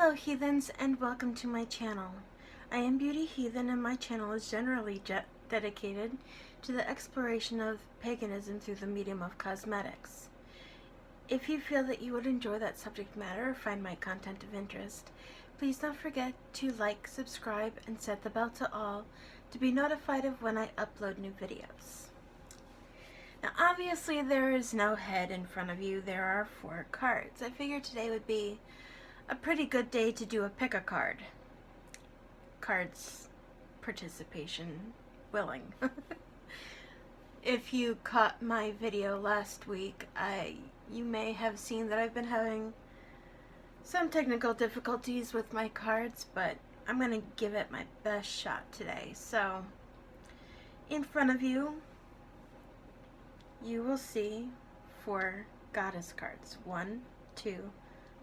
Hello heathens, and welcome to my channel. I am Beauty Heathen, and my channel is generally dedicated to the exploration of paganism through the medium of cosmetics. If you feel that you would enjoy that subject matter or find my content of interest, please don't forget to like, subscribe, and set the bell to all to be notified of when I upload new videos. Now obviously there is no head in front of you, there are 4 cards. I figured today would be a pretty good day to do a pick a card. Cards participation willing. If you caught my video last week, you may have seen that I've been having some technical difficulties with my cards, but I'm going to give it my best shot today. So, in front of you, you will see 4 goddess cards. 1, 2,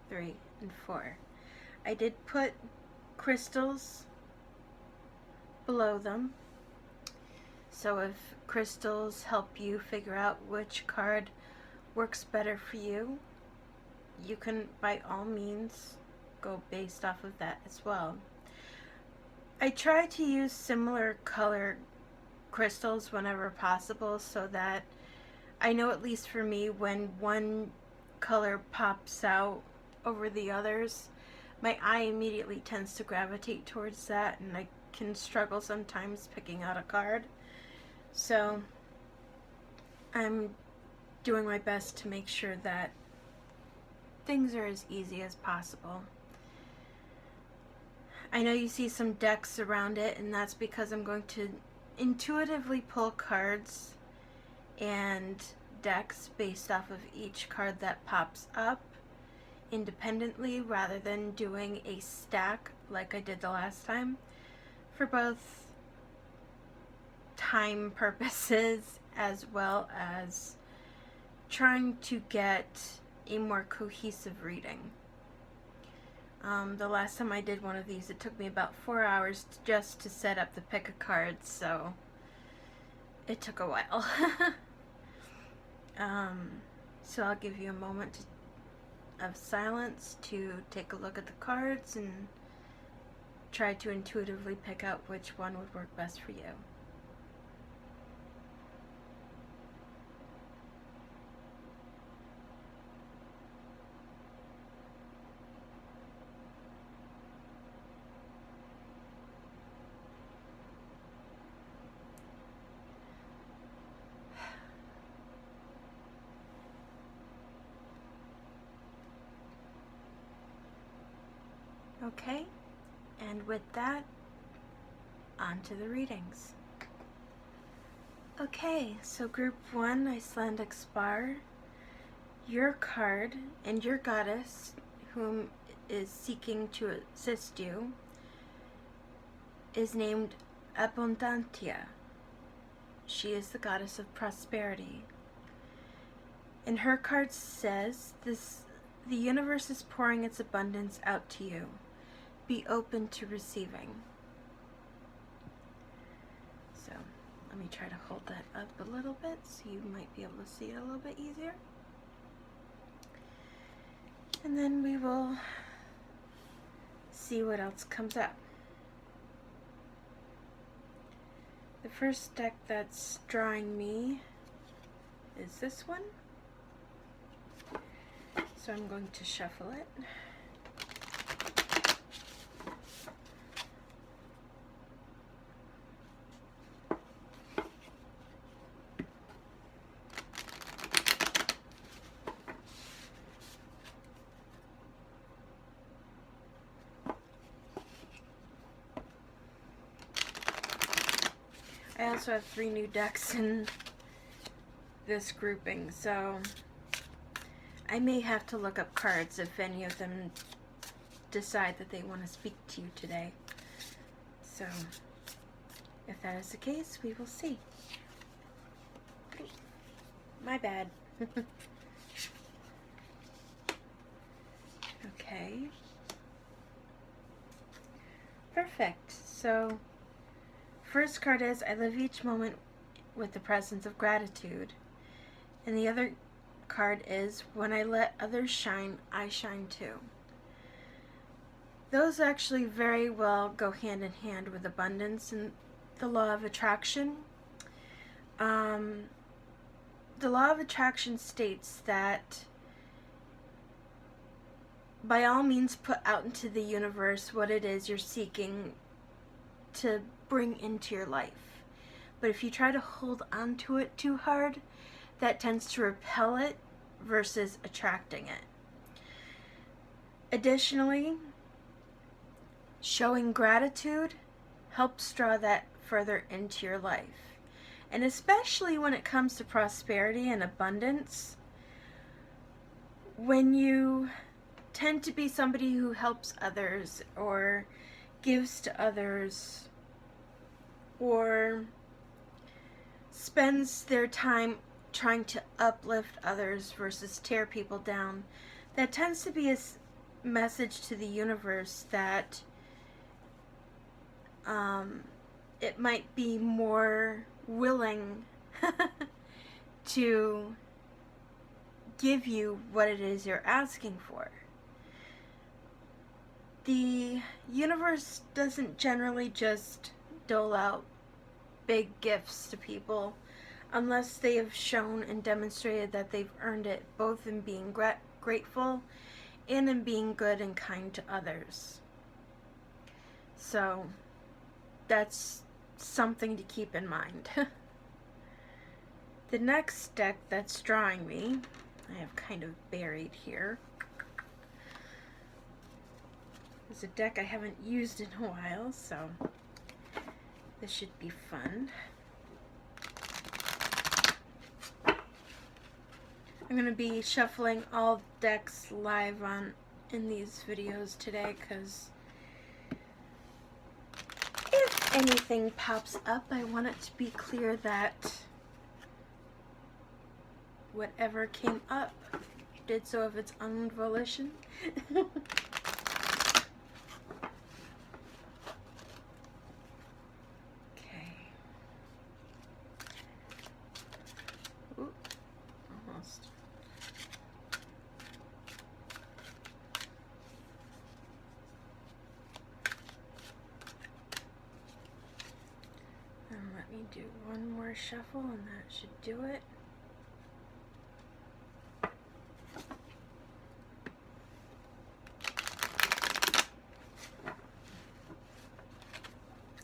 3, and 4. I did put crystals below them, so if crystals help you figure out which card works better for you, you can by all means go based off of that as well. I try to use similar color crystals whenever possible so that I know, at least for me, when one color pops out over the others, my eye immediately tends to gravitate towards that, and I can struggle sometimes picking out a card. So I'm doing my best to make sure that things are as easy as possible. I know you see some decks around it, and that's because I'm going to intuitively pull cards and decks based off of each card that pops up independently, rather than doing a stack like I did the last time, for both time purposes as well as trying to get a more cohesive reading. The last time I did one of these, it took me about 4 hours just to set up the pick a cards, so it took a while. So I'll give you a moment of silence to take a look at the cards and try to intuitively pick out which one would work best for you. Okay, and with that, on to the readings. Okay, so group 1, Icelandic Spar, your card and your goddess, whom is seeking to assist you, is named Abundantia. She is the goddess of prosperity. And her card says, the universe is pouring its abundance out to you. Be open to receiving. So let me try to hold that up a little bit so you might be able to see it a little bit easier. And then we will see what else comes up. The first deck that's drawing me is this one. So I'm going to shuffle it. I also have 3 new decks in this grouping, so I may have to look up cards if any of them decide that they want to speak to you today. So if that is the case, we will see. My bad. Okay. Perfect. So first card is, I live each moment with the presence of gratitude. And the other card is, when I let others shine, I shine too. those actually very well go hand in hand with abundance and the law of attraction. The law of attraction states that by all means put out into the universe what it is you're seeking to bring into your life. But if you try to hold on to it too hard, that tends to repel it versus attracting it. Additionally, showing gratitude helps draw that further into your life. And especially when it comes to prosperity and abundance, when you tend to be somebody who helps others or gives to others or spends their time trying to uplift others versus tear people down, that tends to be a message to the universe that it might be more willing to give you what it is you're asking for. The universe doesn't generally just dole out big gifts to people unless they have shown and demonstrated that they've earned it, both in being grateful and in being good and kind to others. So that's something to keep in mind. The next deck that's drawing me, I have kind of buried here, is a deck I haven't used in a while, so this should be fun. I'm going to be shuffling all decks live in these videos today because if anything pops up, I want it to be clear that whatever came up did so of its own volition. Okay. Ooh, almost. And let me do one more shuffle and that should do it.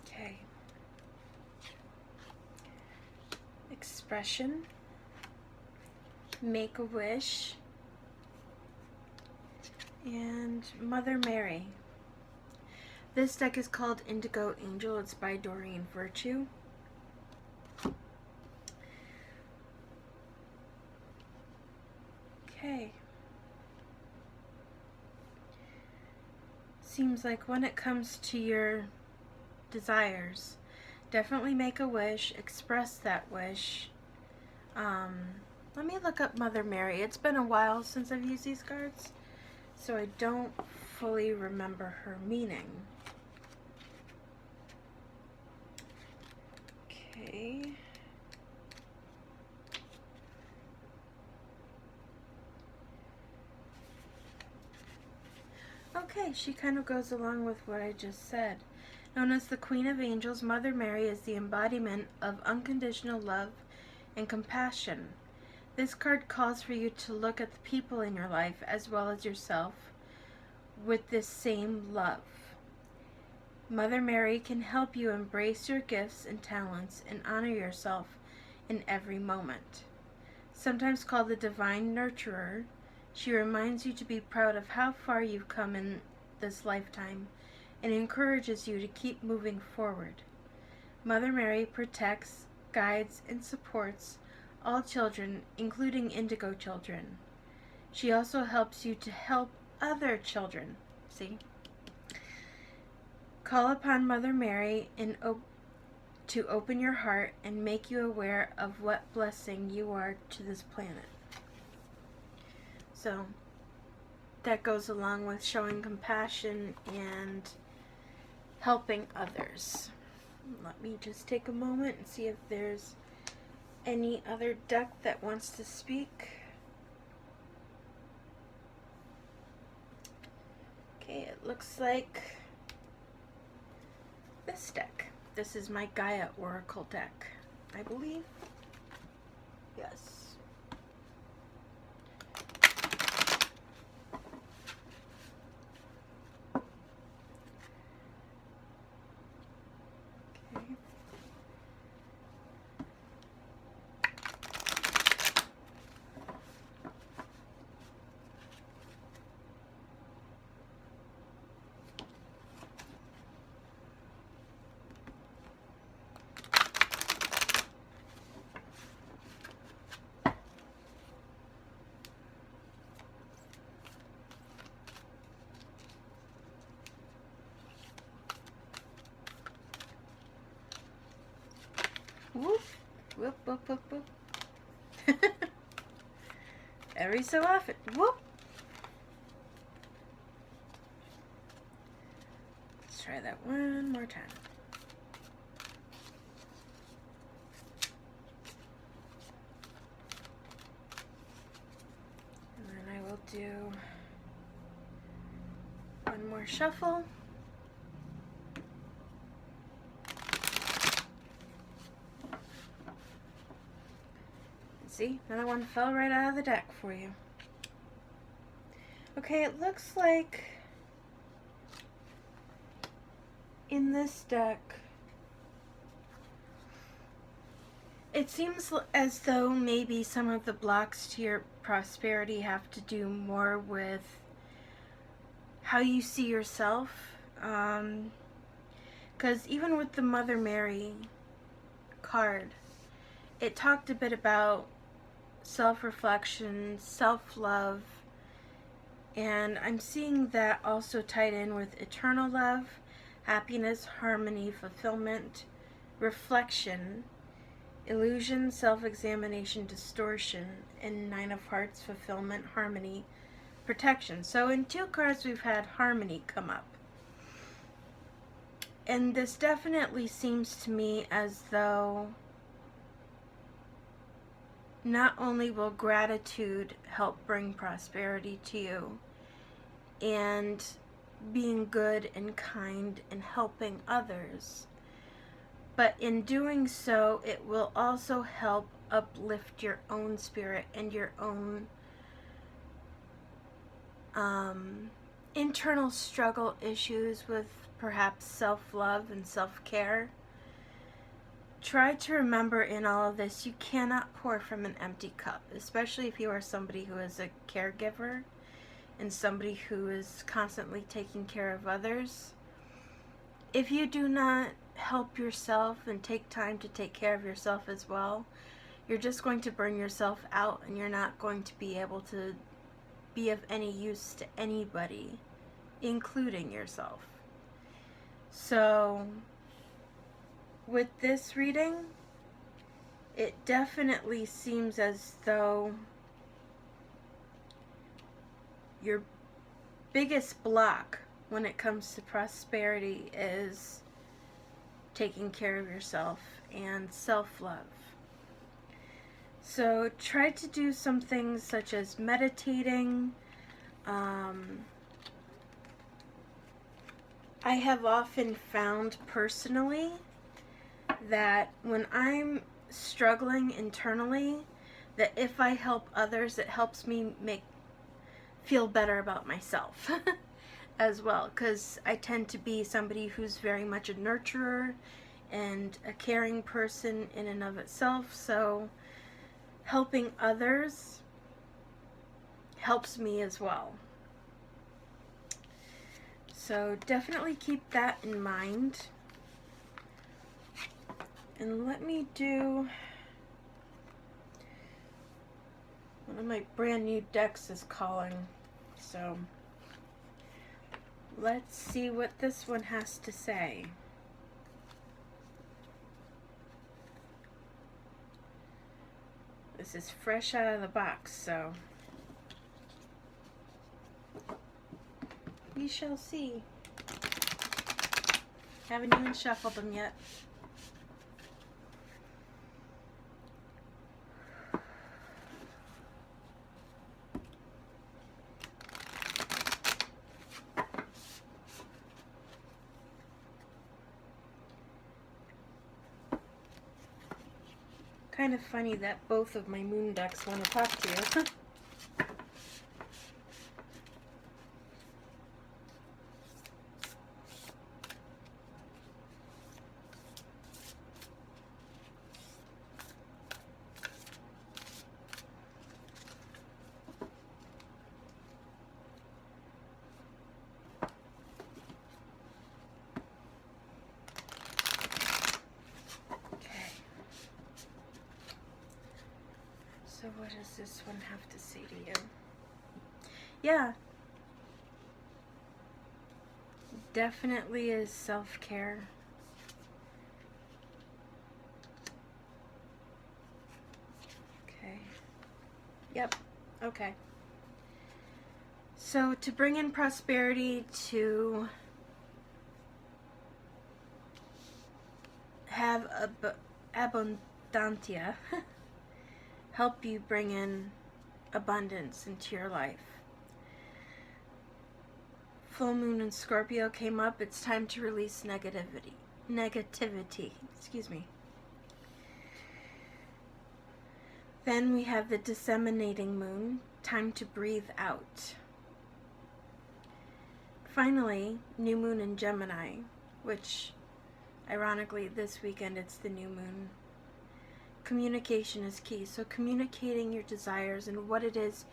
Okay. Expression, Make a Wish, and Mother Mary. This deck is called Indigo Angel. It's by Doreen Virtue. Okay. Seems like when it comes to your desires, definitely make a wish, express that wish. Let me look up Mother Mary. It's been a while since I've used these cards, so I don't fully remember her meaning. Okay. Okay, she kind of goes along with what I just said. Known as the Queen of Angels, Mother Mary is the embodiment of unconditional love and compassion. This card calls for you to look at the people in your life as well as yourself with this same love. Mother Mary can help you embrace your gifts and talents and honor yourself in every moment. Sometimes called the Divine Nurturer, she reminds you to be proud of how far you've come in this lifetime and encourages you to keep moving forward. Mother Mary protects, guides, and supports all children, including indigo children. She also helps you to help other children. See? Call upon Mother Mary to open your heart and make you aware of what blessing you are to this planet. So that goes along with showing compassion and helping others. Let me just take a moment and see if there's any other deck that wants to speak. Okay. Okay, it looks like this deck. This is my Gaia Oracle deck, I believe. Yes. Okay. Whoop, whoop, whoop, whoop, whoop. Every so often. Whoop. Let's try that one more time. And then I will do one more shuffle. See, another one fell right out of the deck for you. Okay, it looks like in this deck, it seems as though maybe some of the blocks to your prosperity have to do more with how you see yourself. Because even with the Mother Mary card, it talked a bit about self-reflection, self-love, and I'm seeing that also tied in with eternal love, happiness, harmony, fulfillment, reflection, illusion, self-examination, distortion, and Nine of Hearts, fulfillment, harmony, protection. So in 2 cards we've had harmony come up. And this definitely seems to me as though not only will gratitude help bring prosperity to you and being good and kind and helping others, but in doing so, it will also help uplift your own spirit and your own internal struggle issues with perhaps self-love and self-care. Try to remember in all of this, you cannot pour from an empty cup, especially if you are somebody who is a caregiver and somebody who is constantly taking care of others. If you do not help yourself and take time to take care of yourself as well, you're just going to burn yourself out and you're not going to be able to be of any use to anybody, including yourself. So with this reading, it definitely seems as though your biggest block when it comes to prosperity is taking care of yourself and self-love. So try to do some things such as meditating. I have often found personally that when I'm struggling internally, that if I help others, it helps me feel better about myself as well, because I tend to be somebody who's very much a nurturer and a caring person in and of itself, so helping others helps me as well. So definitely keep that in mind. And let me do one of my brand new decks is calling. So let's see what this one has to say. This is fresh out of the box, so we shall see. Haven't even shuffled them yet. kind of funny that both of my moon decks want to talk to you. So what does this one have to say to you? Yeah. Definitely is self-care. Okay. Yep. Okay. So to bring in prosperity, to have abundantia, help you bring in abundance into your life. Full moon in Scorpio came up. It's time to release negativity. Excuse me. Then we have the disseminating moon. Time to breathe out. Finally, new moon in Gemini, which ironically this weekend it's the new moon. Communication is key. So communicating your desires and what it is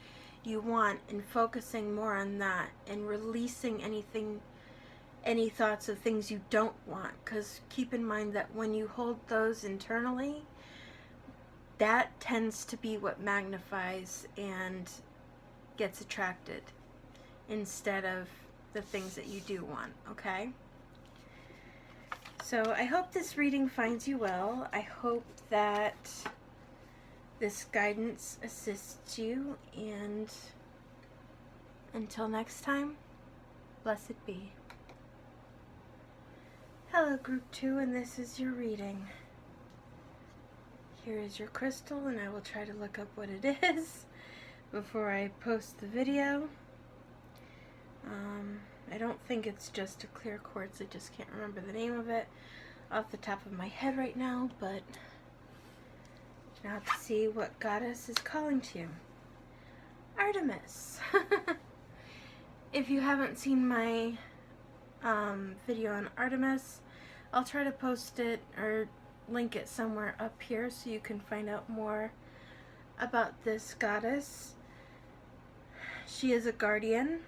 you want and focusing more on that and releasing any thoughts of things you don't want, because keep in mind that when you hold those internally, that tends to be what magnifies and gets attracted instead of the things that you do want, okay? So I hope this reading finds you well. I hope that this guidance assists you, and until next time, blessed be. Hello Group 2, and this is your reading. Here is your crystal, and I will try to look up what it is before I post the video. I don't think it's just a clear quartz. I just can't remember the name of it off the top of my head right now, but now to see what goddess is calling to you. Artemis. If you haven't seen my video on Artemis, I'll try to post it or link it somewhere up here so you can find out more about this goddess. She is a guardian,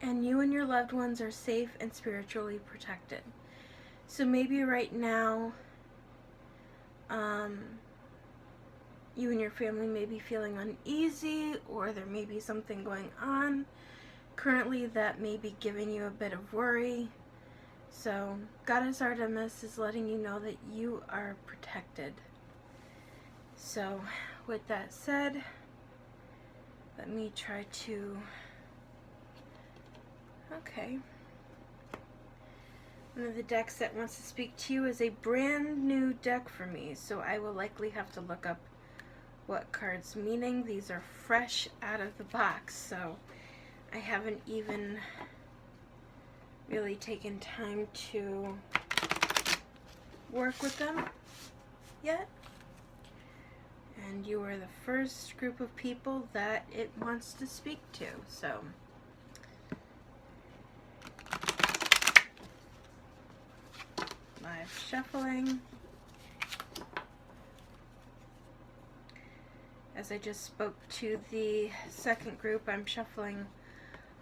and you and your loved ones are safe and spiritually protected. So maybe right now, you and your family may be feeling uneasy, or there may be something going on currently that may be giving you a bit of worry. So Goddess Artemis is letting you know that you are protected. So with that said, let me try to... Okay. One of the decks that wants to speak to you is a brand new deck for me, so I will likely have to look up what cards meaning. These are fresh out of the box, so I haven't even really taken time to work with them yet. And you are the first group of people that it wants to speak to, so... Live shuffling. As I just spoke to the second group, I'm shuffling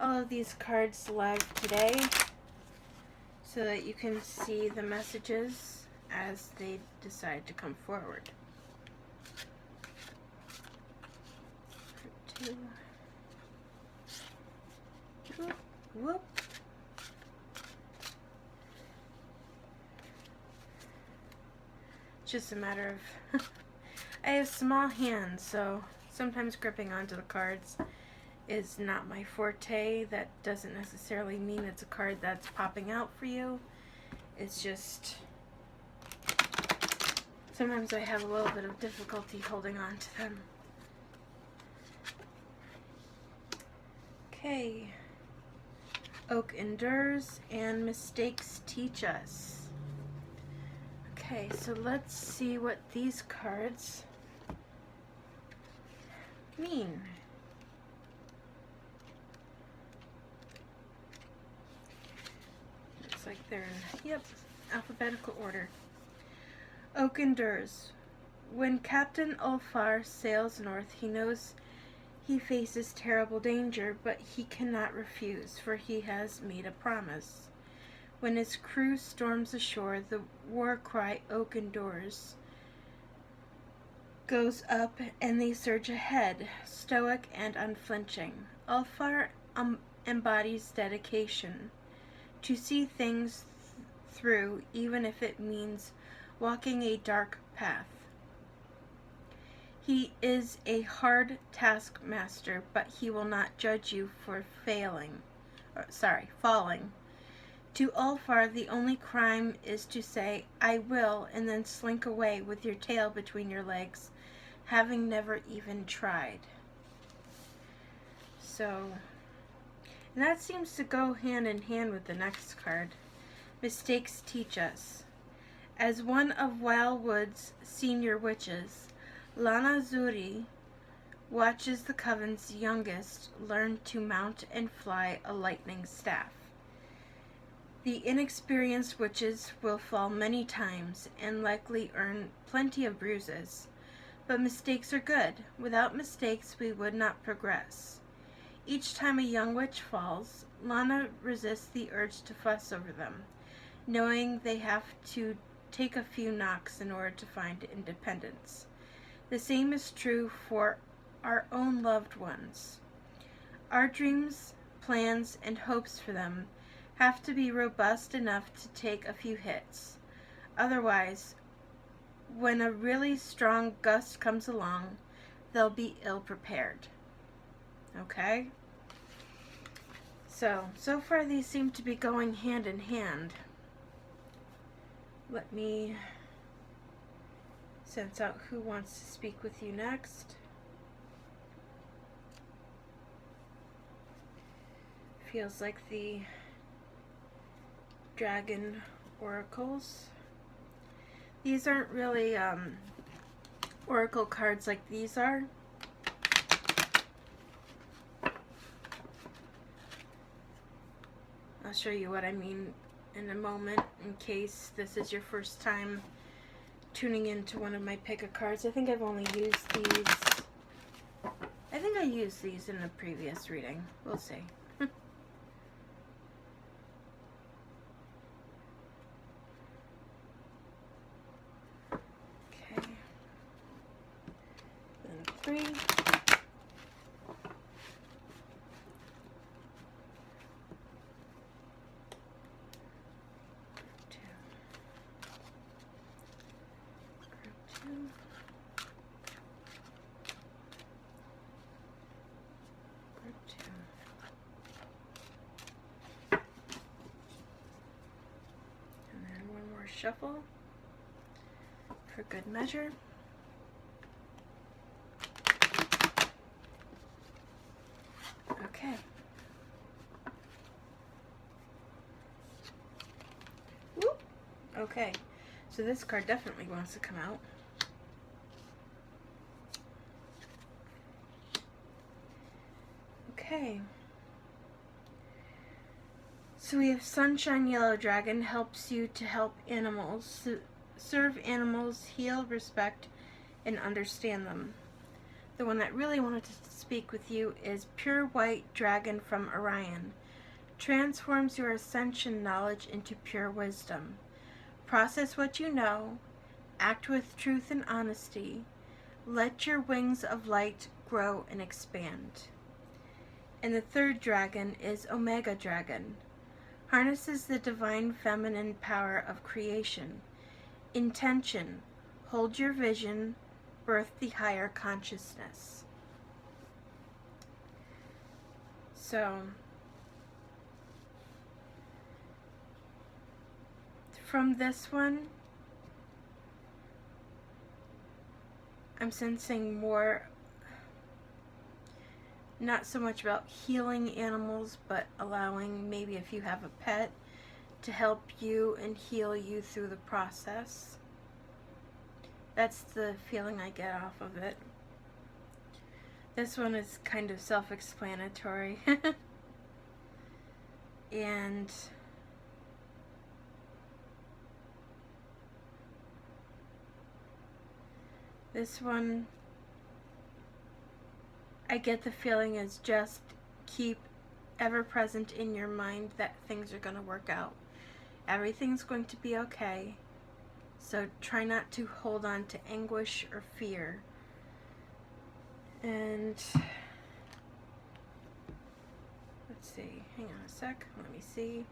all of these cards live today so that you can see the messages as they decide to come forward. Two. Whoop, whoop. Just a matter of I have small hands, so sometimes gripping onto the cards is not my forte. That doesn't necessarily mean it's a card that's popping out for you. It's just sometimes I have a little bit of difficulty holding on to them. Okay. Oak endures and mistakes teach us. Okay, so let's see what these cards mean. Looks like they're in, yep, alphabetical order. Oak endures. When Captain Ulfar sails north, he knows he faces terrible danger, but he cannot refuse, for he has made a promise. When his crew storms ashore, the war cry "Oak endures" goes up, and they surge ahead, stoic and unflinching. Ulfar embodies dedication to see things through, even if it means walking a dark path. He is a hard taskmaster, but he will not judge you for falling. To Ulfar, the only crime is to say, "I will," and then slink away with your tail between your legs, having never even tried. So, and that seems to go hand in hand with the next card. Mistakes teach us. As one of Wildwood's senior witches, Lana Zuri watches the coven's youngest learn to mount and fly a lightning staff. The inexperienced witches will fall many times and likely earn plenty of bruises. But mistakes are good. Without mistakes, we would not progress. Each time a young witch falls, Lana resists the urge to fuss over them, knowing they have to take a few knocks in order to find independence. The same is true for our own loved ones. Our dreams, plans, and hopes for them have to be robust enough to take a few hits. Otherwise, when a really strong gust comes along, they'll be ill prepared. Okay? So far these seem to be going hand in hand. Let me sense out who wants to speak with you next. Feels like the dragon oracles. These aren't really oracle cards like these are. I'll show you what I mean in a moment, in case this is your first time tuning into one of my pick-a-cards. I think I've only used these. I think I used these in a previous reading. We'll see. Okay. Then 3. Shuffle for good measure. Okay. Whoop. Okay. So this card definitely wants to come out. Okay. So we have Sunshine Yellow Dragon helps you to help animals, serve animals, heal, respect, and understand them. The one that really wanted to speak with you is Pure White Dragon from Orion. Transforms your ascension knowledge into pure wisdom. Process what you know. Act with truth and honesty. Let your wings of light grow and expand. And the third dragon is Omega Dragon. Harnesses the divine feminine power of creation. Intention. Hold your vision. Birth the higher consciousness. So, from this one, I'm sensing more, not so much about healing animals, but allowing, maybe if you have a pet, to help you and heal you through the process. That's the feeling I get off of it. This one is kind of self-explanatory. And this one, I get the feeling is just keep ever present in your mind that things are going to work out. Everything's going to be okay. So try not to hold on to anguish or fear. And let's see, hang on a sec, let me see.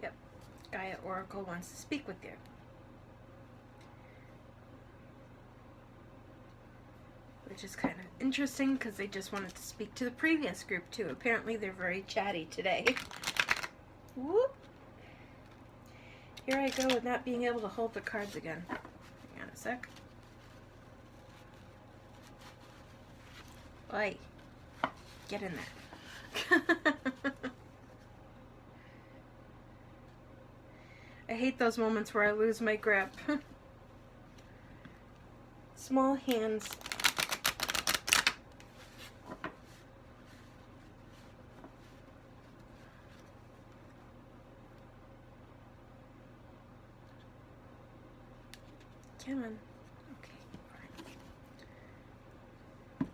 Yep, Gaia Oracle wants to speak with you. Which is kind of interesting because they just wanted to speak to the previous group too. Apparently they're very chatty today. Whoop! Here I go with not being able to hold the cards again. Hang on a sec. Oi, get in there. I hate those moments where I lose my grip. Small hands. Come on. Okay, fine.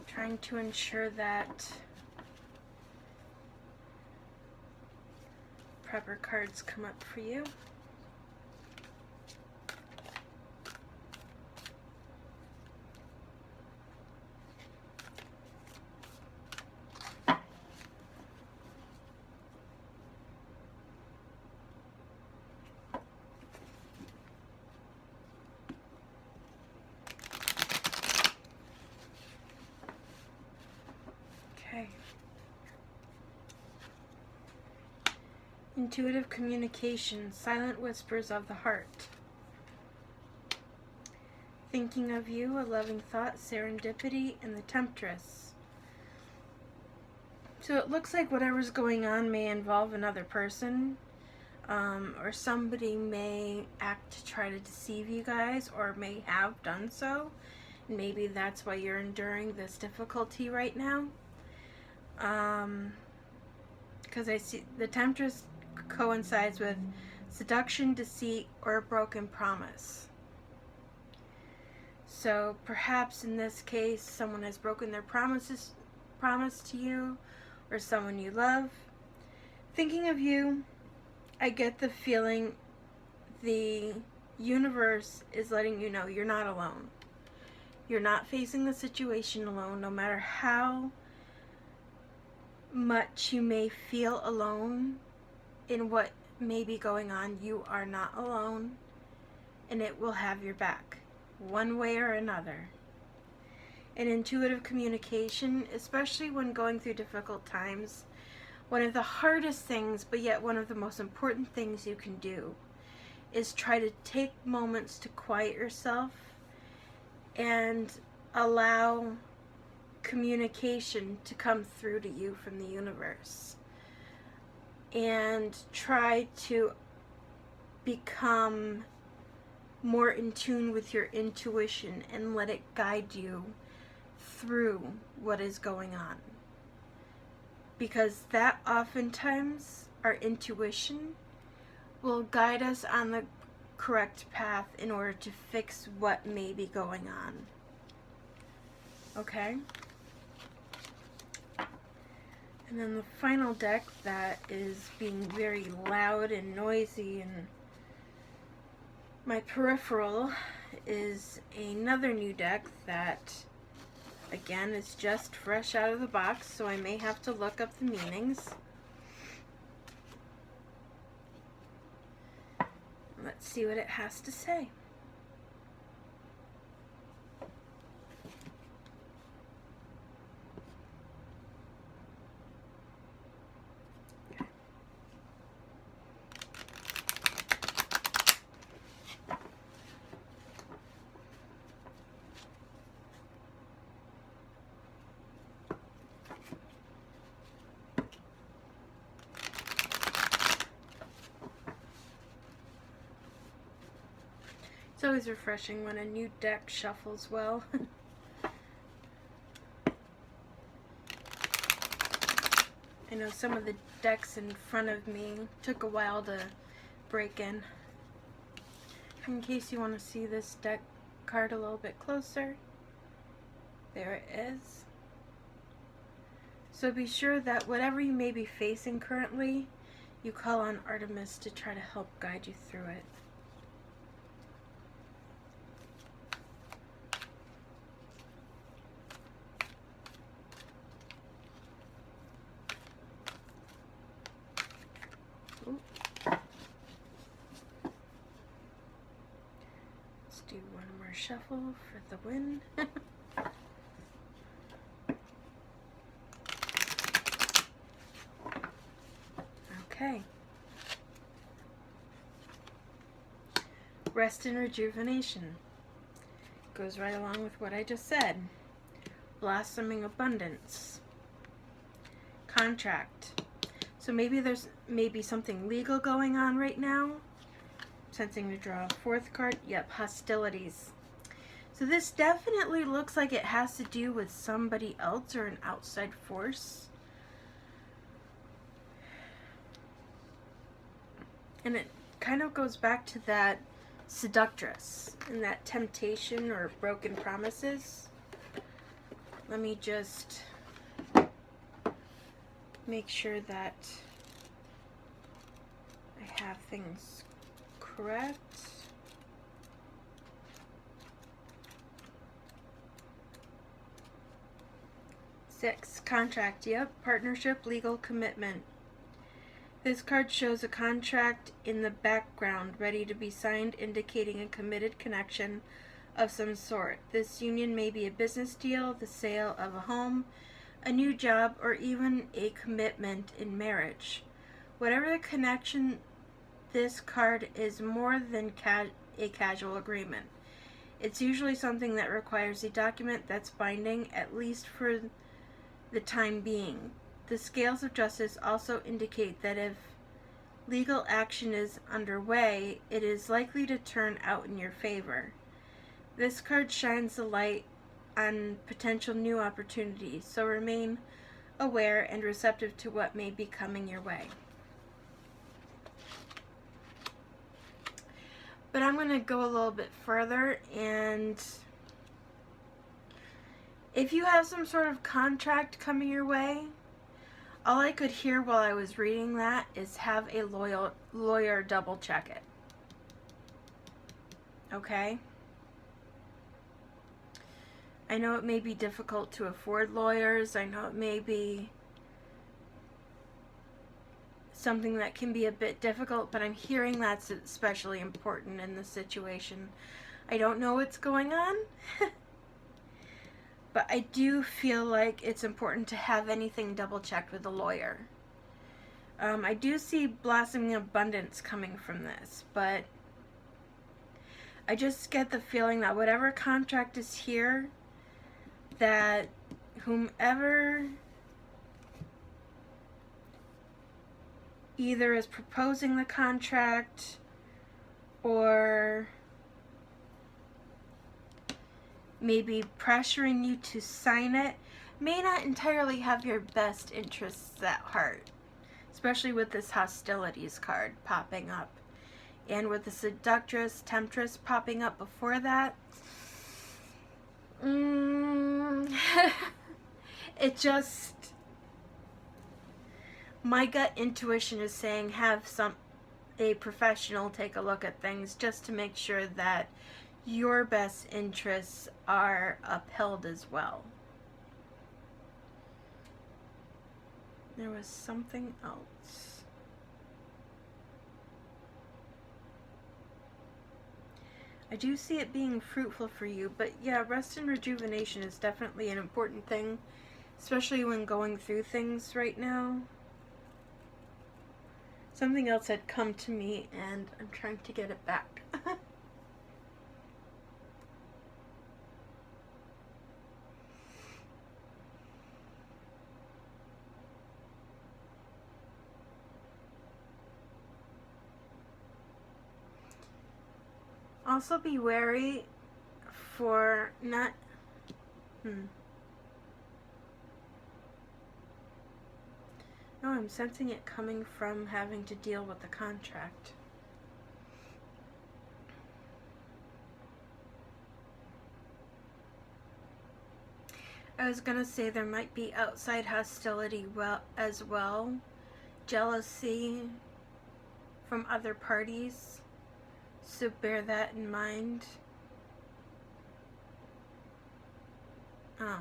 Trying to ensure that proper cards come up for you. Okay. Intuitive communication, silent whispers of the heart. Thinking of you, a loving thought, serendipity, and the temptress. So it looks like whatever's going on may involve another person, or somebody may act to try to deceive you guys, or may have done so. Maybe that's why you're enduring this difficulty right now. Because I see the temptress coincides with seduction, deceit, or a broken promise. So perhaps in this case, someone has broken their promise to you, or someone you love. Thinking of you, I get the feeling the universe is letting you know you're not alone. You're not facing the situation alone, no matter how much you may feel alone in what may be going on. You are not alone, and it will have your back, one way or another. And intuitive communication, especially when going through difficult times, one of the hardest things, but yet one of the most important things you can do, is try to take moments to quiet yourself and allow communication to come through to you from the universe, and try to become more in tune with your intuition and let it guide you through what is going on, because that oftentimes our intuition will guide us on the correct path in order to fix what may be going on. Okay? And then the final deck that is being very loud and noisy in my peripheral is another new deck that, again, is just fresh out of the box, so I may have to look up the meanings. Let's see what it has to say. always refreshing when a new deck shuffles well. I know some of the decks in front of me took a while to break in. In case you want to see this deck card a little bit closer, there it is. So be sure that whatever you may be facing currently, you call on Artemis to try to help guide you through it. Let's do one more shuffle for the win. Okay. Rest and rejuvenation. Goes right along with what I just said. Blossoming abundance. Contract. So maybe there's something legal going on right now. Sensing to draw a fourth card. Yep, hostilities. So this definitely looks like it has to do with somebody else or an outside force. And it kind of goes back to that seductress and that temptation or broken promises. Let me just make sure that I have things correct. Six, contract. Yep, partnership, legal commitment. This card shows a contract in the background, ready to be signed, indicating a committed connection of some sort. This union may be a business deal, the sale of a home, a new job, or even a commitment in marriage. Whatever the connection, this card is more than a casual agreement. It's usually something that requires a document that's binding, at least for the time being. The scales of justice also indicate that if legal action is underway, it is likely to turn out in your favor. This card shines the light on potential new opportunities, so remain aware and receptive to what may be coming your way. But I'm going to go a little bit further, and if you have some sort of contract coming your way, all I could hear while I was reading that is have a lawyer double check it. Okay? I know it may be difficult to afford lawyers. I know it may be something that can be a bit difficult, but I'm hearing that's especially important in this situation. I don't know what's going on. But I do feel like it's important to have anything double checked with a lawyer. I do see blossoming abundance coming from this, but I just get the feeling that whatever contract is here, that whomever either is proposing the contract or maybe pressuring you to sign it may not entirely have your best interests at heart, especially with this hostilities card popping up and with the seductress, temptress popping up before that. It just, my gut intuition is saying have a professional take a look at things just to make sure that your best interests are upheld as well. There was something else. I do see it being fruitful for you, but yeah, rest and rejuvenation is definitely an important thing, especially when going through things right now. Something else had come to me and I'm trying to get it back. Also be wary for not... No, I'm sensing it coming from having to deal with the contract. I was gonna say there might be outside hostility as well. Jealousy from other parties. So bear that in mind. Oh.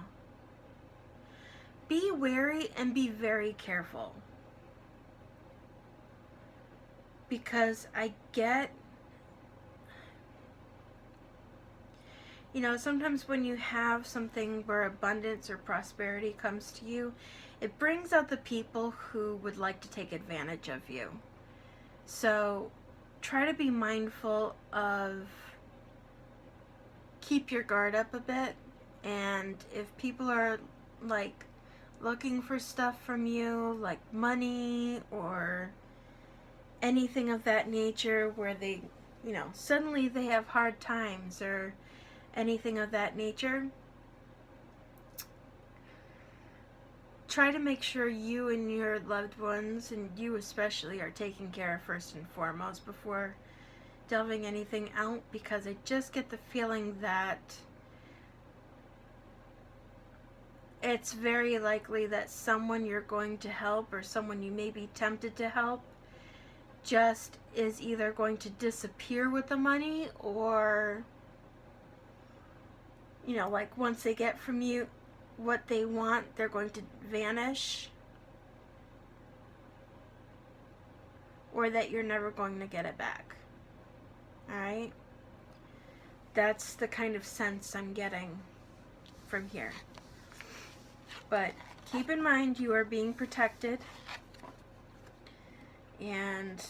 Be wary and be very careful. Because I get... You know, sometimes when you have something where abundance or prosperity comes to you, it brings out the people who would like to take advantage of you. So try to be mindful of, keep your guard up a bit, and if people are like looking for stuff from you, like money or anything of that nature, where they, you know, suddenly they have hard times or anything of that nature, try to make sure you and your loved ones, and you especially, are taken care of first and foremost before delving anything out, because I just get the feeling that it's very likely that someone you're going to help or someone you may be tempted to help just is either going to disappear with the money, or, you know, like once they get from you what they want, they're going to vanish, or that you're never going to get it back. Alright? That's the kind of sense I'm getting from here. But keep in mind you are being protected, and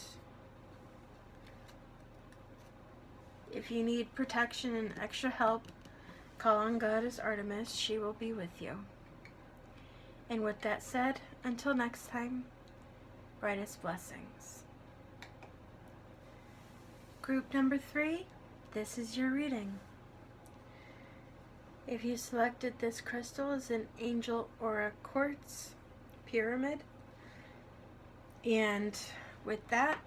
if you need protection and extra help, call on Goddess Artemis. She will be with you. And with that said, until next time, brightest blessings. Group number 3, this is your reading. If you selected this crystal as an angel or a quartz pyramid, and with that,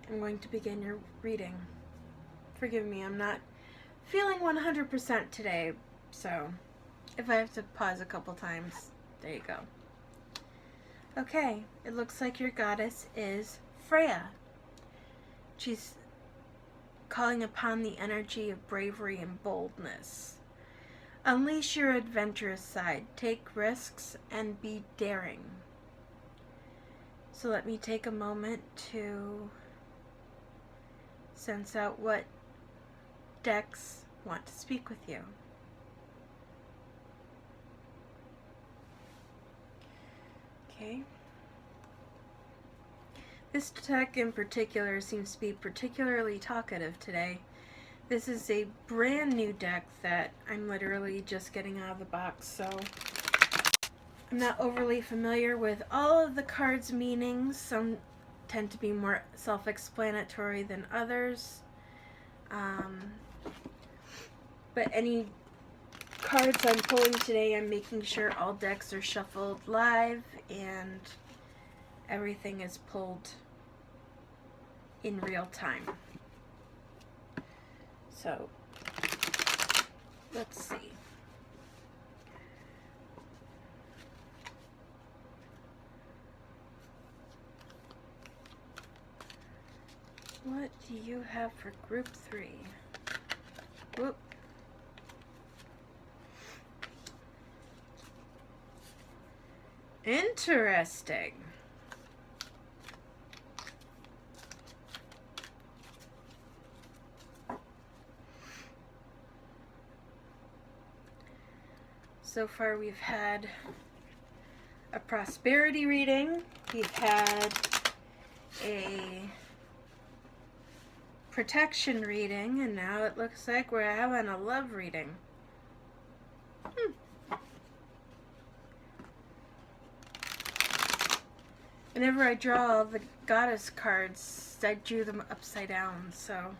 I'm going to begin your reading. Forgive me, I'm not feeling 100% today, so if I have to pause a couple times, there you go. Okay, it looks like your goddess is Freya. She's calling upon the energy of bravery and boldness. Unleash your adventurous side, take risks, and be daring. So let me take a moment to sense out what decks want to speak with you. Okay. This deck in particular seems to be particularly talkative today. This is a brand new deck that I'm literally just getting out of the box, so I'm not overly familiar with all of the cards' meanings. Some tend to be more self-explanatory than others. But any cards I'm pulling today, I'm making sure all decks are shuffled live and everything is pulled in real time. So, let's see. What do you have for group 3? Whoop. Interesting. So far we've had a prosperity reading, we've had a protection reading, and now it looks like we're having a love reading. Whenever I draw all the goddess cards, I drew them upside down, so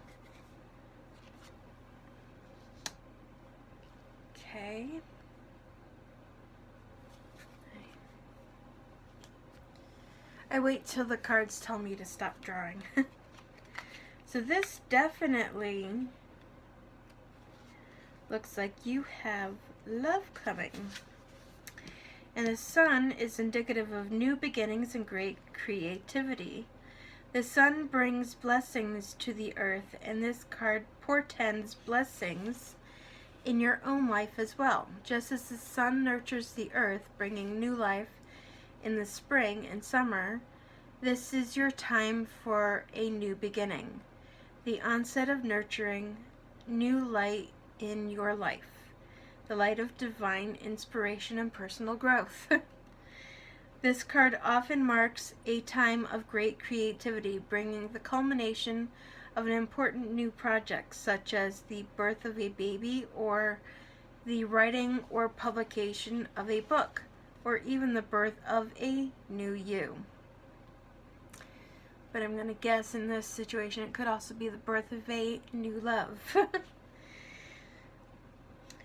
Okay. I wait till the cards tell me to stop drawing. So this definitely looks like you have love coming. And the sun is indicative of new beginnings and great creativity. The sun brings blessings to the earth, and this card portends blessings in your own life as well. Just as the sun nurtures the earth, bringing new life in the spring and summer, this is your time for a new beginning, the onset of nurturing new light in your life, the light of divine inspiration and personal growth. This card often marks a time of great creativity, bringing the culmination of an important new project, such as the birth of a baby or the writing or publication of a book, or even the birth of a new you. But I'm going to guess in this situation it could also be the birth of a new love.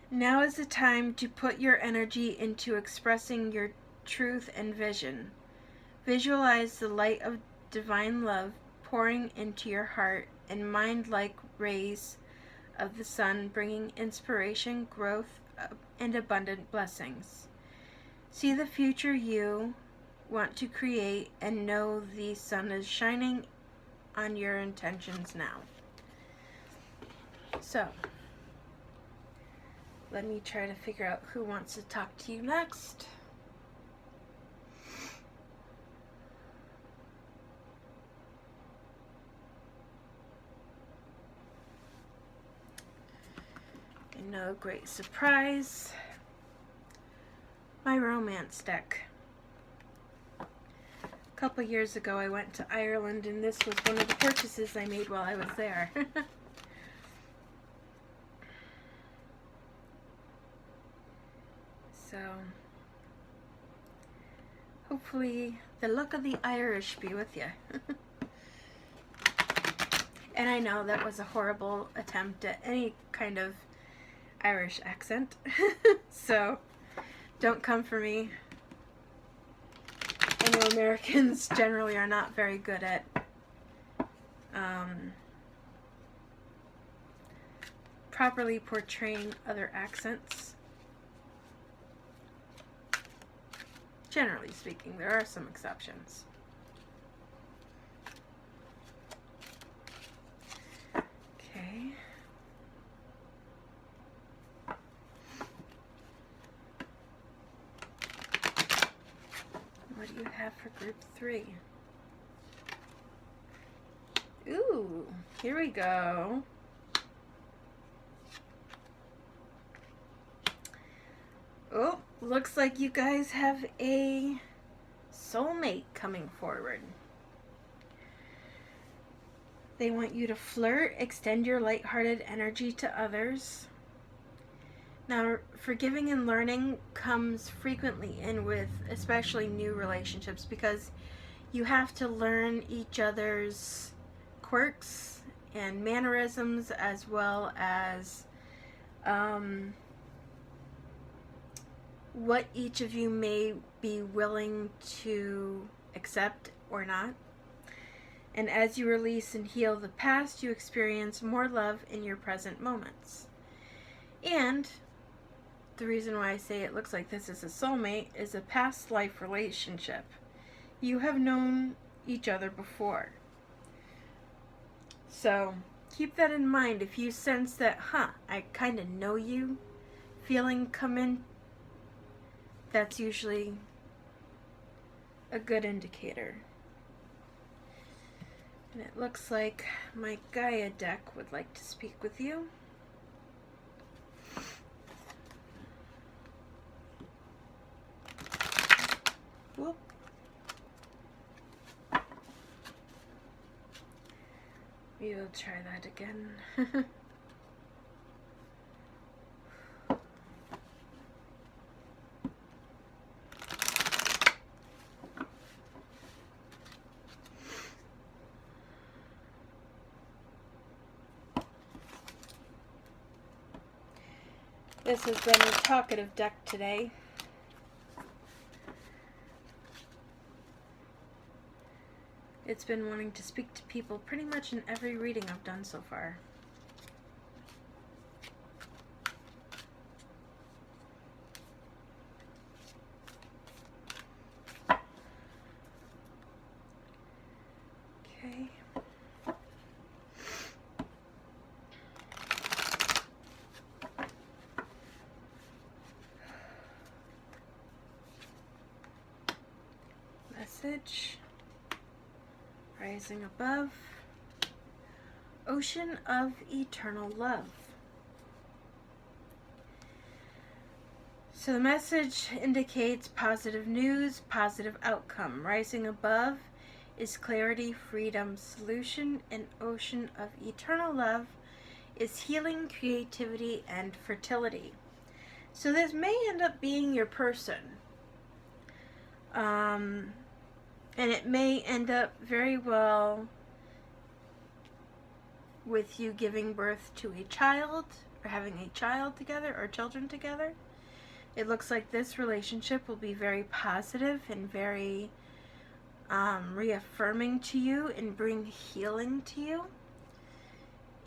Now is the time to put your energy into expressing your truth and vision. Visualize the light of divine love pouring into your heart and mind like rays of the sun, bringing inspiration, growth, and abundant blessings. See the future you want to create and know the sun is shining on your intentions now. So, let me try to figure out who wants to talk to you next. And no great surprise, my romance deck. A couple years ago I went to Ireland, and this was one of the purchases I made while I was there. So, hopefully the luck of the Irish be with you. And I know that was a horrible attempt at any kind of Irish accent. So, don't come for me. I know Americans generally are not very good at properly portraying other accents. Generally speaking, there are some exceptions. Okay. What do you have for group 3? Ooh, here we go. Oh, looks like you guys have a soulmate coming forward. They want you to flirt, extend your lighthearted energy to others. Now, forgiving and learning comes frequently in with especially new relationships, because you have to learn each other's quirks and mannerisms, as well as what each of you may be willing to accept or not. And as you release and heal the past, you experience more love in your present moments. And the reason why I say it looks like this is a soulmate is a past life relationship. You have known each other before. So keep that in mind. If you sense that, I kind of know you feeling come in, that's usually a good indicator. And it looks like my Gaia deck would like to speak with you. Whoop. We will try that again. This has been a talkative deck today. It's been wanting to speak to people pretty much in every reading I've done so far. Okay. Message. Rising above. Ocean of eternal love. So the message indicates positive news, positive outcome. Rising above is clarity, freedom, solution, and ocean of eternal love is healing, creativity, and fertility. So this may end up being your person. And it may end up very well with you giving birth to a child, or having a child together, or children together. It looks like this relationship will be very positive and very reaffirming to you and bring healing to you.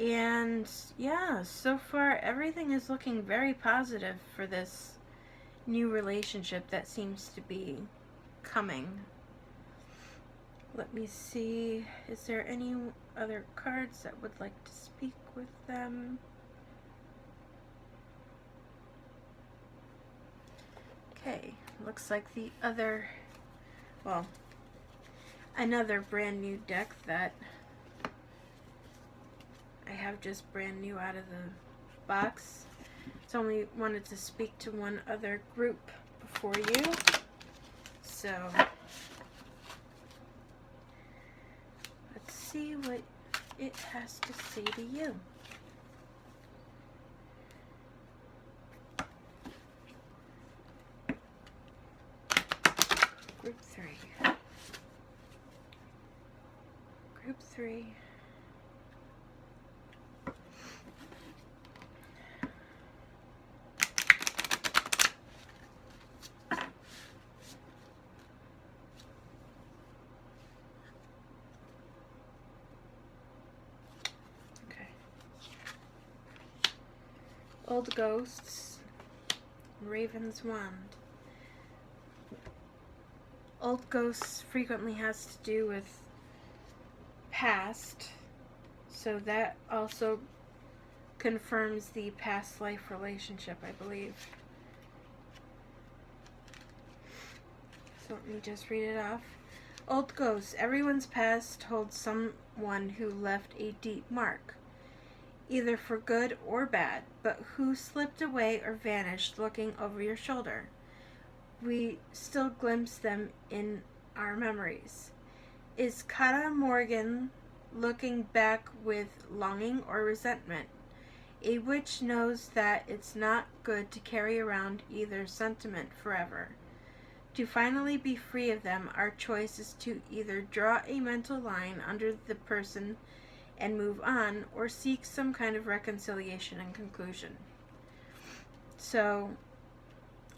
And yeah, so far everything is looking very positive for this new relationship that seems to be coming. Let me see, is there any other cards that would like to speak with them? Okay, looks like the other, well, another brand new deck that I have just brand new out of the box. It's only wanted to speak to one other group before you. So let's see what it has to say to you. Group 3. Group 3. Old Ghosts, Raven's Wand. Old Ghosts frequently has to do with past, so that also confirms the past life relationship, I believe. So let me just read it off. Old Ghosts, everyone's past holds someone who left a deep mark, either for good or bad, but who slipped away or vanished looking over your shoulder. We still glimpse them in our memories. Is Kara Morgan looking back with longing or resentment? A witch knows that it's not good to carry around either sentiment forever. To finally be free of them, our choice is to either draw a mental line under the person and move on, or seek some kind of reconciliation and conclusion. So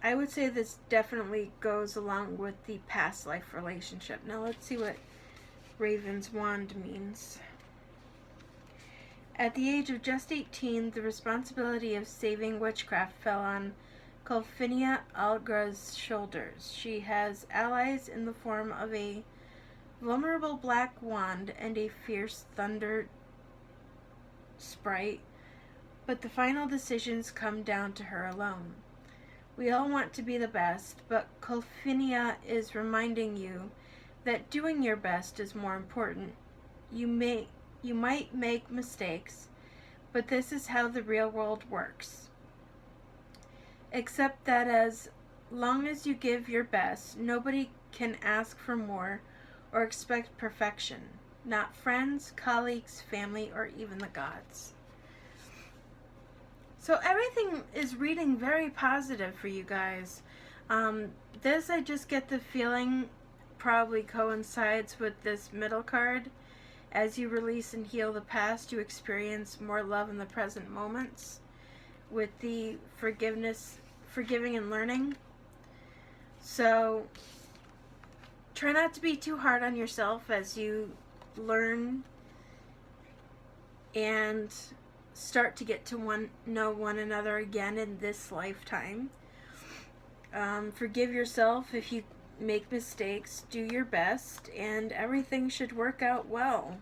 I would say this definitely goes along with the past life relationship. Now let's see what Raven's Wand means. At the age of just 18, the responsibility of saving witchcraft fell on Colfinia Algra's shoulders. She has allies in the form of a vulnerable black wand and a fierce thunder sprite, but the final decisions come down to her alone. We all want to be the best, but Colfinia is reminding you that doing your best is more important. You might make mistakes, but this is how the real world works. Except that as long as you give your best, nobody can ask for more or expect perfection. Not friends, colleagues, family, or even the gods. So everything is reading very positive for you guys. This, I just get the feeling, probably coincides with this middle card. As you release and heal the past, you experience more love in the present moments. with the forgiving and learning. So try not to be too hard on yourself as you learn and start to get to know one another again in this lifetime. Forgive yourself if you make mistakes. Do your best, and everything should work out well.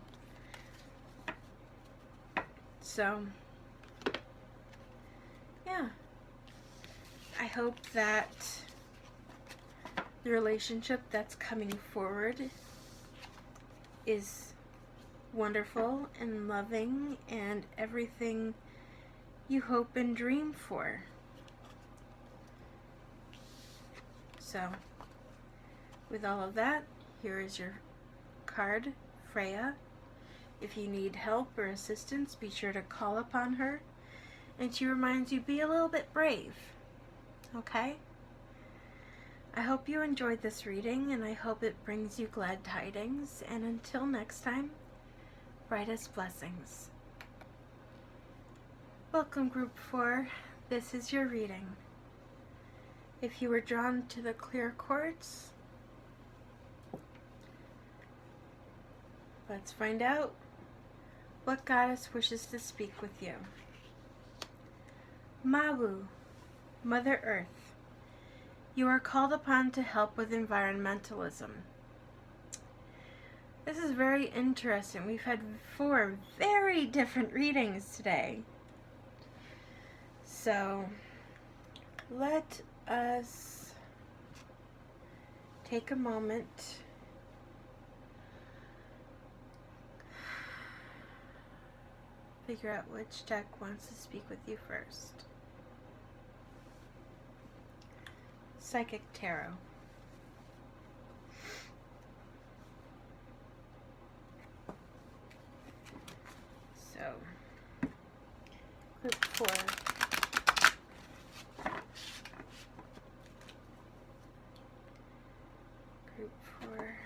So, yeah. I hope that the relationship that's coming forward is wonderful and loving and everything you hope and dream for. So, with all of that, here is your card, Freya. If you need help or assistance, be sure to call upon her. And she reminds you, be a little bit brave. Okay? I hope you enjoyed this reading, and I hope it brings you glad tidings. And until next time, brightest blessings. Welcome, Group 4. This is your reading. If you were drawn to the clear quartz, let's find out what goddess wishes to speak with you. Mawu, Mother Earth, you are called upon to help with environmentalism. This is very interesting. We've had 4 very different readings today. So, let us take a moment figure out which deck wants to speak with you first. Psychic Tarot. So, group 4. Group 4.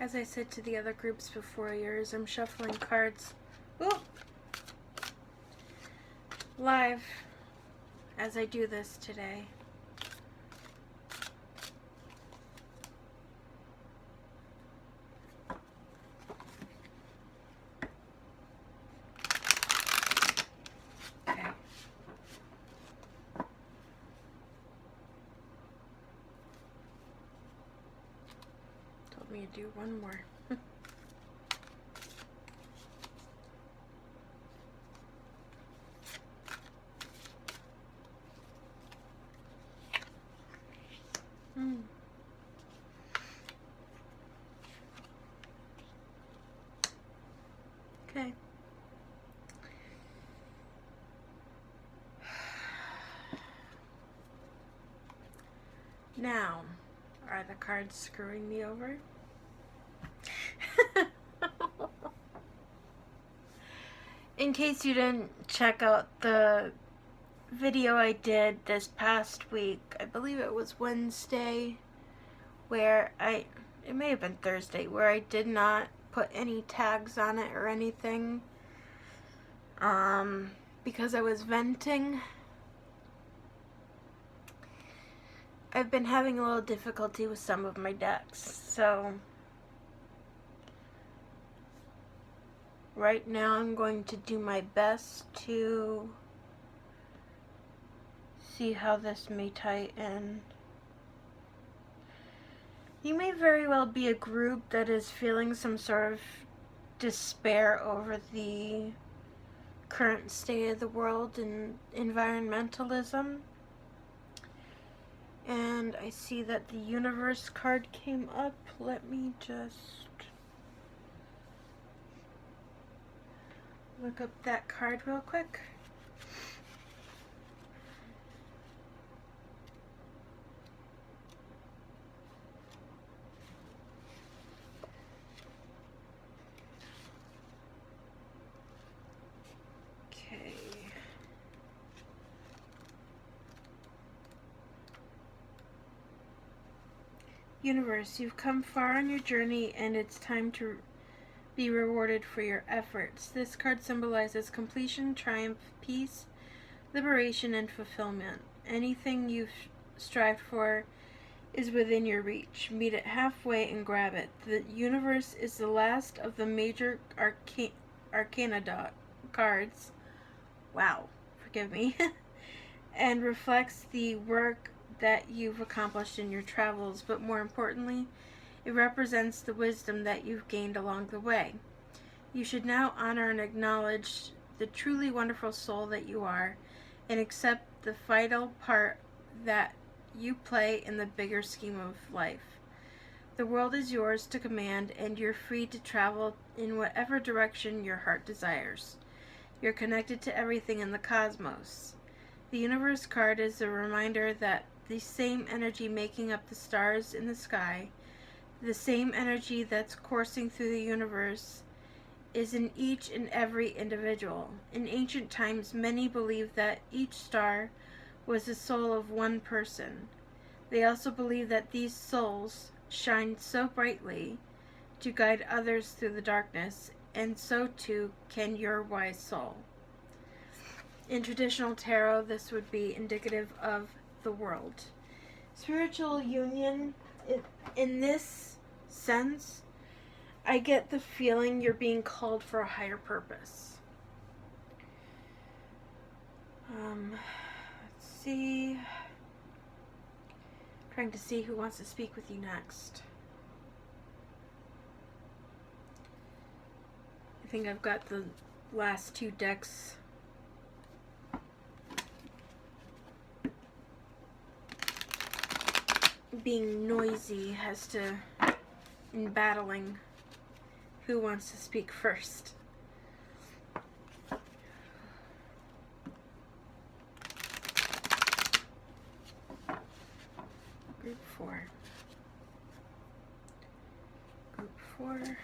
As I said to the other groups before yours, I'm shuffling cards live as I do this today. Okay. Told me to do one more. Okay. Now, are the cards screwing me over? In case you didn't check out the video I did this past week, I believe it was Wednesday, where it may have been Thursday, where I did not put any tags on it or anything, because I was venting. I've been having a little difficulty with some of my decks, so right now I'm going to do my best to see how this may tie in. You may very well be a group that is feeling some sort of despair over the current state of the world and environmentalism. And I see that the Universe card came up. Let me just look up that card real quick. Okay. Universe, you've come far on your journey and it's time to be rewarded for your efforts. This card symbolizes completion, triumph, peace, liberation, and fulfillment. Anything you've strived for is within your reach. Meet it halfway and grab it. The universe is the last of the major arcana cards. Wow, forgive me. And reflects the work that you've accomplished in your travels, but more importantly, it represents the wisdom that you've gained along the way. You should now honor and acknowledge the truly wonderful soul that you are and accept the vital part that you play in the bigger scheme of life. The world is yours to command, and you're free to travel in whatever direction your heart desires. You're connected to everything in the cosmos. The Universe card is a reminder that the same energy making up the stars in the sky, the same energy that's coursing through the universe, is in each and every individual. In ancient times, many believed that each star was the soul of one person. They also believed that these souls shine so brightly to guide others through the darkness, and so too can your wise soul. In traditional tarot, this would be indicative of the world. Spiritual union, in this sense, I get the feeling you're being called for a higher purpose. Let's see. Trying to see who wants to speak with you next. I think I've got the last two decks. Being noisy as to in battling who wants to speak first. Group 4. Group 4.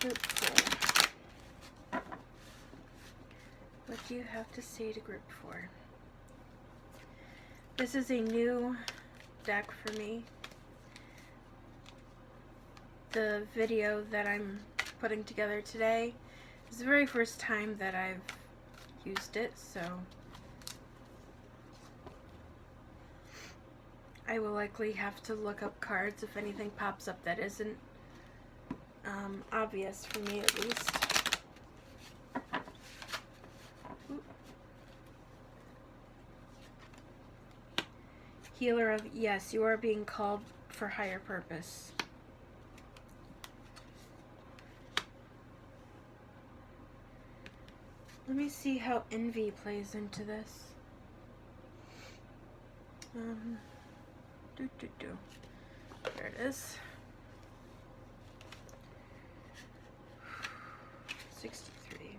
Group 4. What do you have to say to Group 4? This is a new deck for me. The video that I'm putting together today is the very first time that I've used it, so I will likely have to look up cards if anything pops up that isn't obvious for me, at least. Healer of, yes, you are being called for higher purpose. Let me see how envy plays into this. There it is. 63.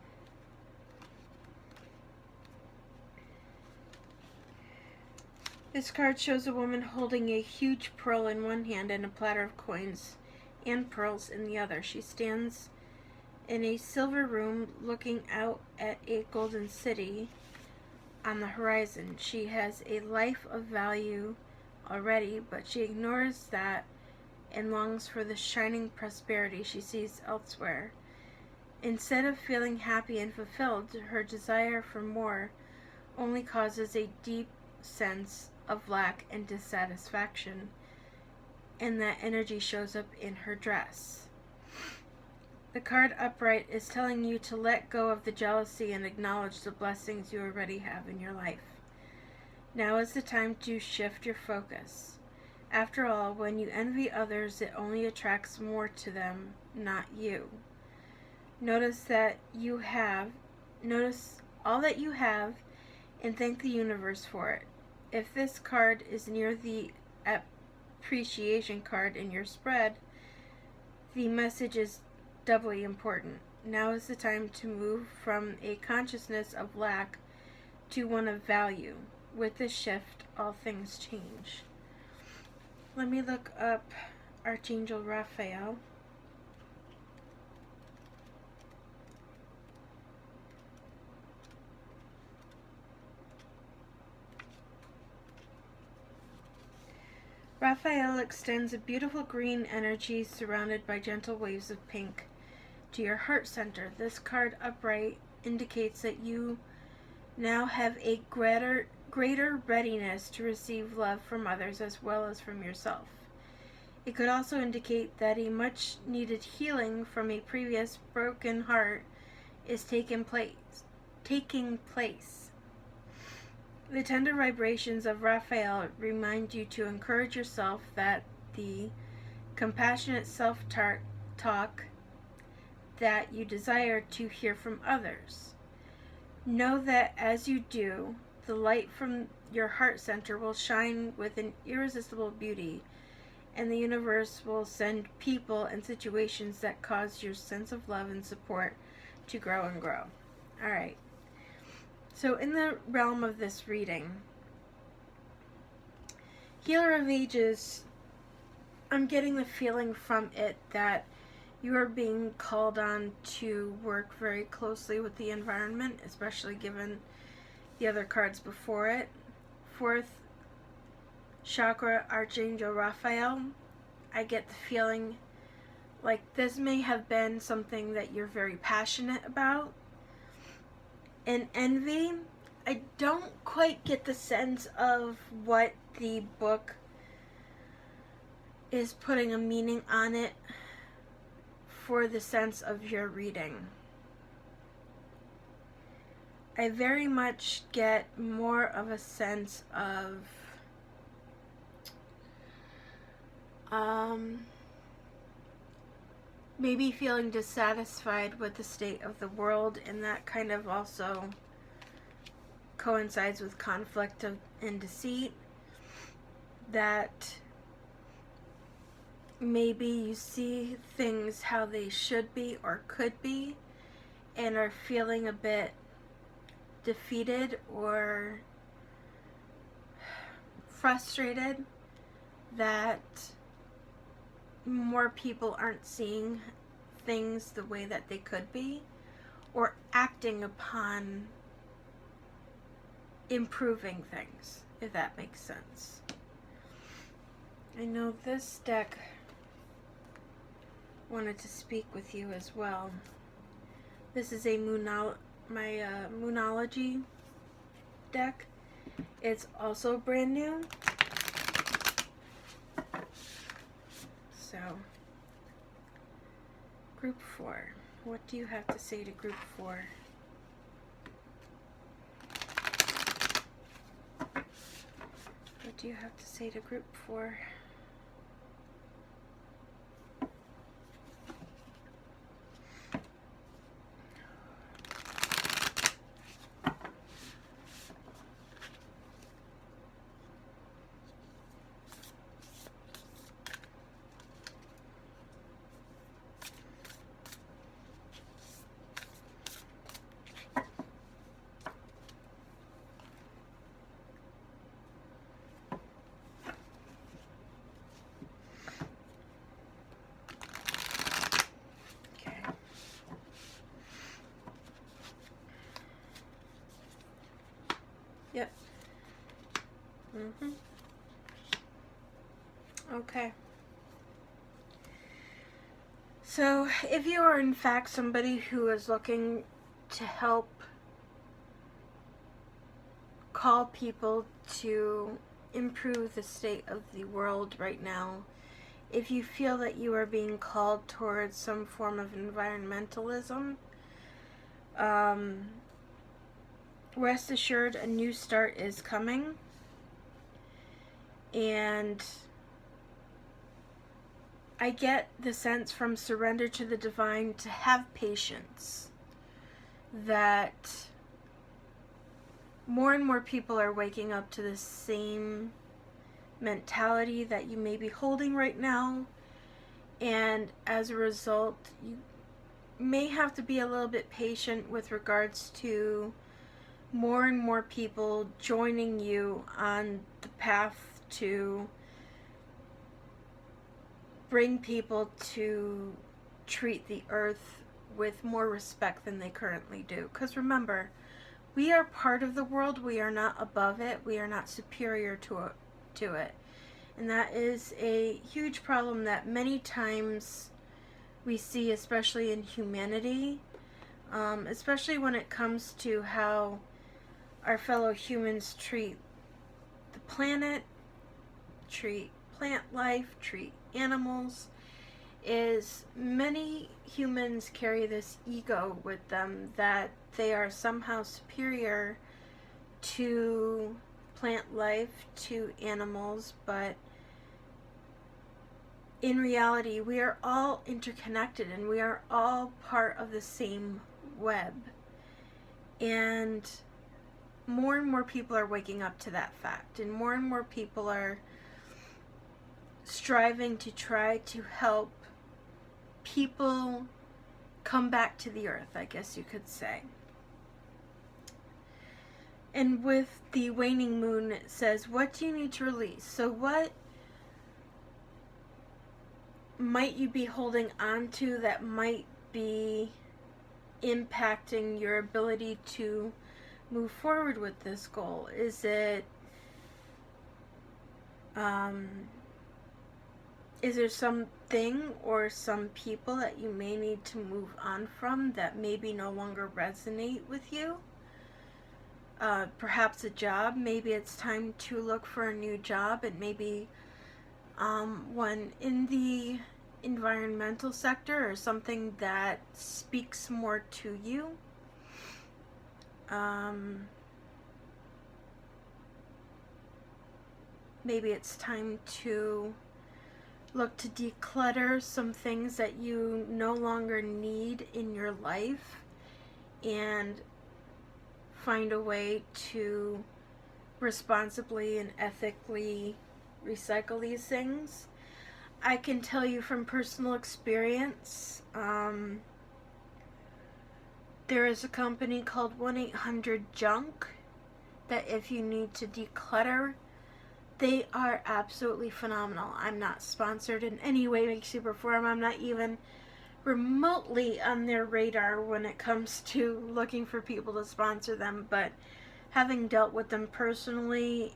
This card shows a woman holding a huge pearl in one hand and a platter of coins and pearls in the other. She stands in a silver room looking out at a golden city on the horizon. She has a life of value already, but she ignores that and longs for the shining prosperity she sees elsewhere. Instead of feeling happy and fulfilled, her desire for more only causes a deep sense of lack and dissatisfaction, and that energy shows up in her dress. The card upright is telling you to let go of the jealousy and acknowledge the blessings you already have in your life. Now is the time to shift your focus. After all, when you envy others, it only attracts more to them, not you. Notice all that you have and thank the universe for it. If this card is near the appreciation card in your spread, the message is doubly important. Now is the time to move from a consciousness of lack to one of value. With this shift, all things change. Let me look up Archangel Raphael. Raphael extends a beautiful green energy surrounded by gentle waves of pink to your heart center. This card upright indicates that you now have a greater readiness to receive love from others as well as from yourself. It could also indicate that a much needed healing from a previous broken heart is taking place. The tender vibrations of Raphael remind you to encourage yourself that the compassionate self-talk that you desire to hear from others. Know that as you do, the light from your heart center will shine with an irresistible beauty, and the universe will send people and situations that cause your sense of love and support to grow and grow. All right. So in the realm of this reading, Healer of Ages, I'm getting the feeling from it that you are being called on to work very closely with the environment, especially given the other cards before it. Fourth chakra, Archangel Raphael. I get the feeling like this may have been something that you're very passionate about. And envy, I don't quite get the sense of what the book is putting a meaning on it for the sense of your reading. I very much get more of a sense of maybe feeling dissatisfied with the state of the world, and that kind of also coincides with conflict and deceit. That maybe you see things how they should be or could be and are feeling a bit defeated or frustrated that more people aren't seeing things the way that they could be or acting upon improving things, if that makes sense. I know this deck wanted to speak with you as well. This is a my Moonology deck. It's also brand new. So, Group 4. What do you have to say to Group 4? What do you have to say to Group 4? Yep. Okay. So, if you are in fact somebody who is looking to help call people to improve the state of the world right now, if you feel that you are being called towards some form of environmentalism, rest assured a new start is coming, and I get the sense from Surrender to the Divine to have patience, that more and more people are waking up to the same mentality that you may be holding right now, and as a result, may have to be a little bit patient with regards to more and more people joining you on the path to bring people to treat the earth with more respect than they currently do. Because remember, we are part of the world. We are not above it. We are not superior to it. And that is a huge problem that many times we see, especially in humanity, especially when it comes to how our fellow humans treat the planet, treat plant life, treat animals, is many humans carry this ego with them that they are somehow superior to plant life, to animals, but in reality we are all interconnected and we are all part of the same web. And more people are waking up to that fact, and more people are striving to try to help people come back to the earth, I guess you could say. And with the waning moon, it says, what do you need to release? So what might you be holding on to that might be impacting your ability to move forward with this goal? Is it is there something or some people that you may need to move on from that maybe no longer resonate with you? Perhaps a job. Maybe it's time to look for a new job, and maybe one in the environmental sector or something that speaks more to you. Maybe it's time to look to declutter some things that you no longer need in your life and find a way to responsibly and ethically recycle these things. I can tell you from personal experience, there is a company called 1-800-JUNK that if you need to declutter, they are absolutely phenomenal. I'm not sponsored in any way, shape, or form. I'm not even remotely on their radar when it comes to looking for people to sponsor them, but having dealt with them personally,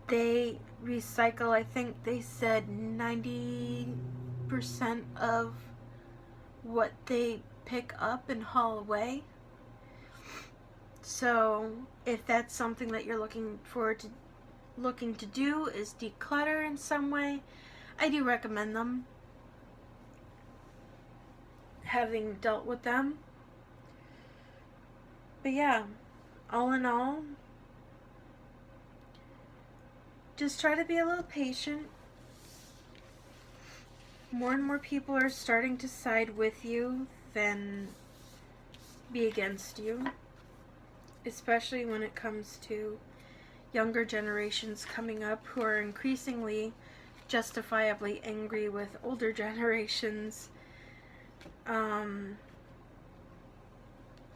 they recycle, I think they said 90% of what they pick up and haul away. So if that's something that you're looking to do, is declutter in some way, I do recommend them, having dealt with them. But yeah, all in all, just try to be a little patient. More and more people are starting to side with you than be against you, especially when it comes to younger generations coming up who are increasingly justifiably angry with older generations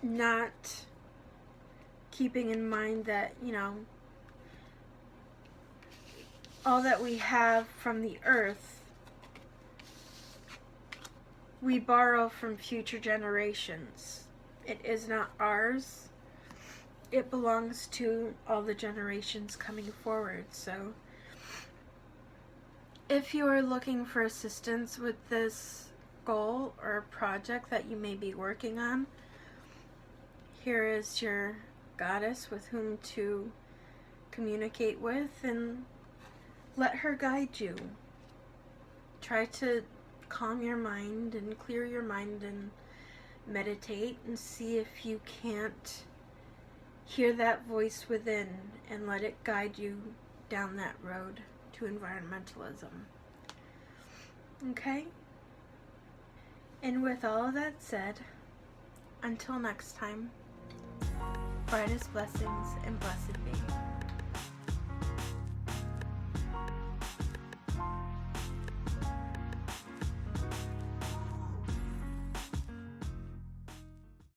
not keeping in mind that, you know, all that we have from the earth we borrow from future generations. It is not ours. It belongs to all the generations coming forward. So if you are looking for assistance with this goal or project that you may be working on, here is your goddess with whom to communicate with, and let her guide you. Try to calm your mind and clear your mind and meditate and see if you can't hear that voice within and let it guide you down that road to environmentalism. Okay? And with all of that said, until next time, brightest blessings and blessed be.